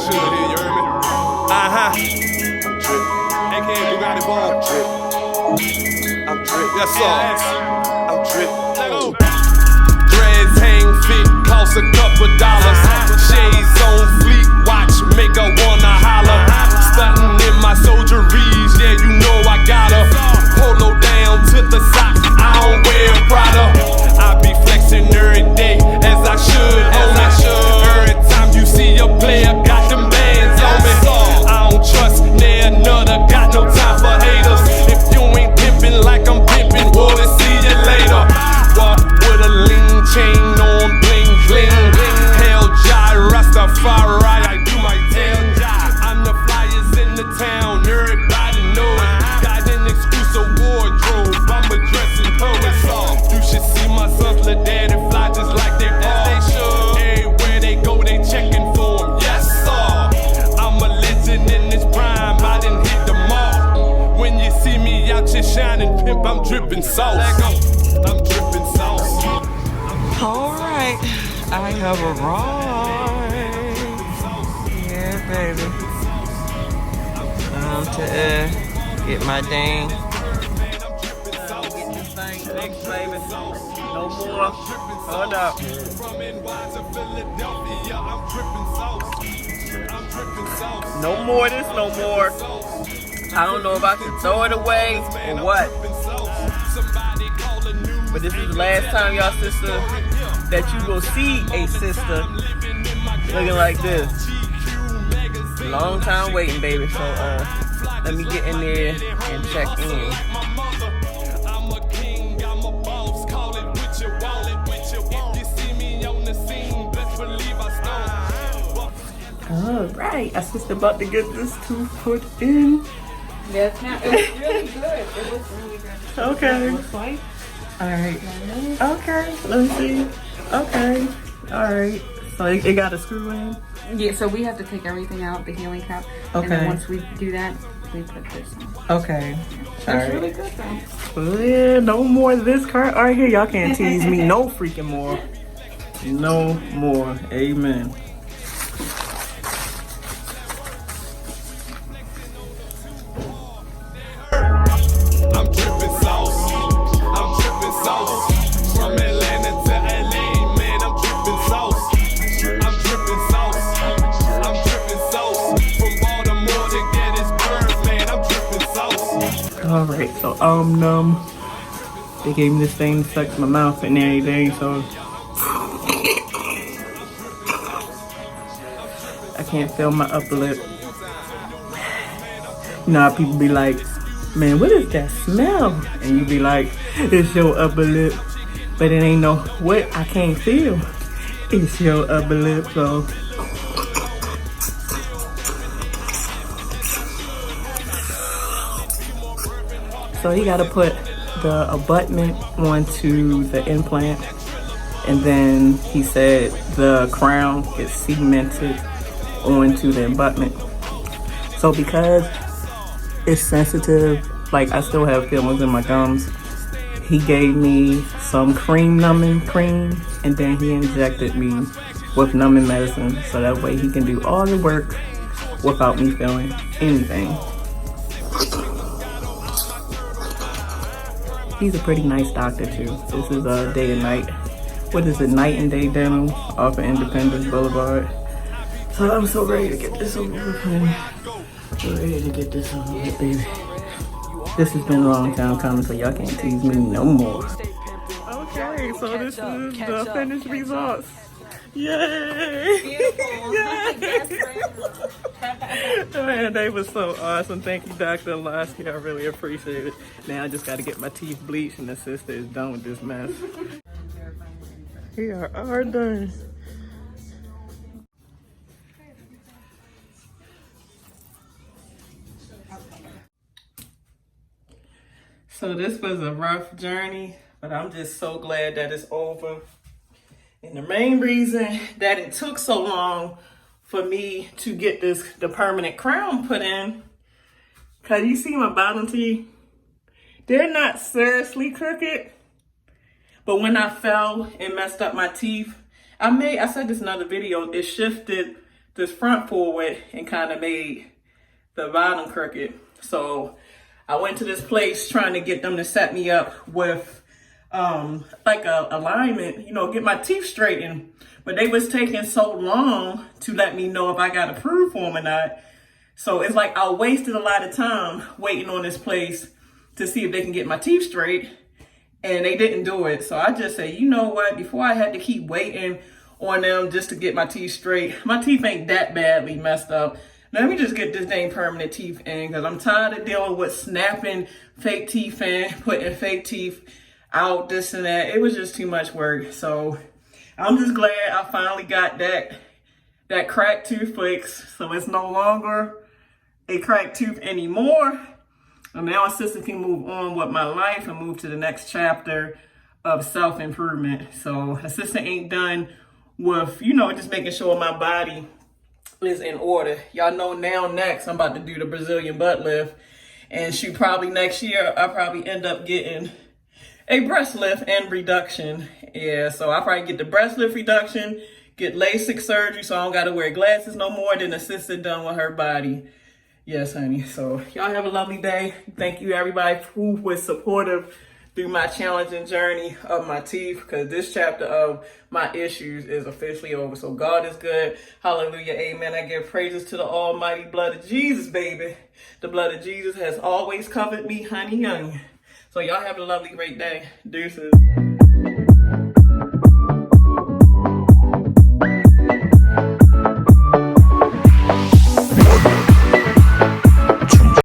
should hear, you heard me? Uh-huh. AKA Bugatti Ball. I'm drip. Yes, sir. I'm drip. Let go. Dreads hang fit, cost a couple dollars. Shades on fleet, watch make her wanna holler. Stuntin' in my soldieries, yeah, you know I got her. Polo down to the socks, I don't wear Prada. I be flexing every day, as I should, own it. Every time you see a player, got them bands on me. I don't trust another, got no time for haters. If you ain't pimpin' like I'm pimpin', well, then see you later. What with a lean chain on, bling bling. Hell Jai Rastafari, I do my tail. I'm the flyers in the town, everybody know it. Got an exclusive wardrobe, I'm a dressing poet. You should see my sons, let daddy fly just like they are. Everywhere they go, they checking for him. Yes, sir. I'm a legend in this prime, I done hit the mark. When you see me out here shining, pimp, I'm dripping sauce. I'm dripping sauce. Alright, I have arrived. Yeah, baby. To get my dang. Get this thing next, baby. No more. Hold up. No more this, no more. I don't know if I should throw it away or what. But this is the last time, y'all, sister, that you will see a sister looking like this. Long time waiting, baby. So let me get in there and check in. All right, our sister about to get this tooth put in. Yes, now it was really good. It was really good. Okay. It was white. All right. Okay. Let me see. Okay. All right. So it got a screw in. Yeah. So we have to take everything out, the healing cap. Okay. And then once we do that, we put this on. Okay. It's All right. really good though. Yeah, no more of this card right here. Y'all can't tease me no freaking more. No more. Amen. I'm dripping sauce. I'm dripping sauce. From Atlanta to LA, man, I'm dripping sauce. I'm dripping sauce. I'm dripping sauce. From Baltimore to Gettysburg, man, I'm dripping sauce. All right, so they gave me this thing to suck in my mouth and everything, so I can't feel my upper lip. You know how people be like, man, what is that smell? And you be like, it's your upper lip. But it ain't no what I can't feel. It's your upper lip, so. So you gotta put the abutment onto the implant. And then he said the crown gets cemented onto the abutment. So because it's sensitive, like I still have feelings in my gums, he gave me some cream numbing cream, and then he injected me with numbing medicine so that way he can do all the work without me feeling anything. He's a pretty nice doctor too. This is a day and night. What is it? Night and Day Dental off of Independence Boulevard. So I'm so ready to get this over with, honey. So ready to get this over with, baby. This has been a long time coming, so y'all can't tease me no more. Okay, so this is the finished results. Yay! Yay! Man, they was so awesome. Thank you, Dr. Lasky. I really appreciate it. Now I just got to get my teeth bleached, and the sister is done with this mess. We are all done. So this was a rough journey, but I'm just so glad that it's over. And the main reason that it took so long for me to get the permanent crown put in, cause you see my bottom teeth, they're not seriously crooked, but when I fell and messed up my teeth, I said this in another video, it shifted this front forward and kind of made the bottom crooked. So I went to this place trying to get them to set me up with like a alignment, you know, get my teeth straightened. But they was taking so long to let me know if I got approved for them or not. So it's like I wasted a lot of time waiting on this place to see if they can get my teeth straight. And they didn't do it. So I just said, you know what? Before I had to keep waiting on them just to get my teeth straight. My teeth ain't that badly messed up. Let me just get this dang permanent teeth in, because I'm tired of dealing with snapping fake teeth in, putting fake teeth out, this and that. It was just too much work. So I'm just glad I finally got that cracked tooth fixed. So it's no longer a cracked tooth anymore. And now assistant can move on with my life and move to the next chapter of self-improvement. So assistant ain't done with, you know, just making sure my body is in order. Y'all know now next I'm about to do the Brazilian butt lift. And shoot, probably next year I'll probably end up getting a breast lift and reduction. Yeah, so I'll probably get the breast lift reduction, get LASIK surgery so I don't gotta wear glasses no more, then assistant done with her body. Yes, honey. So y'all have a lovely day. Thank you everybody who was supportive through my challenging journey of my teeth, because this chapter of my issues is officially over. So God is good. Hallelujah. Amen. I give praises to the almighty blood of Jesus, baby. The blood of Jesus has always covered me, honey, young. So y'all have a lovely, great day. Deuces.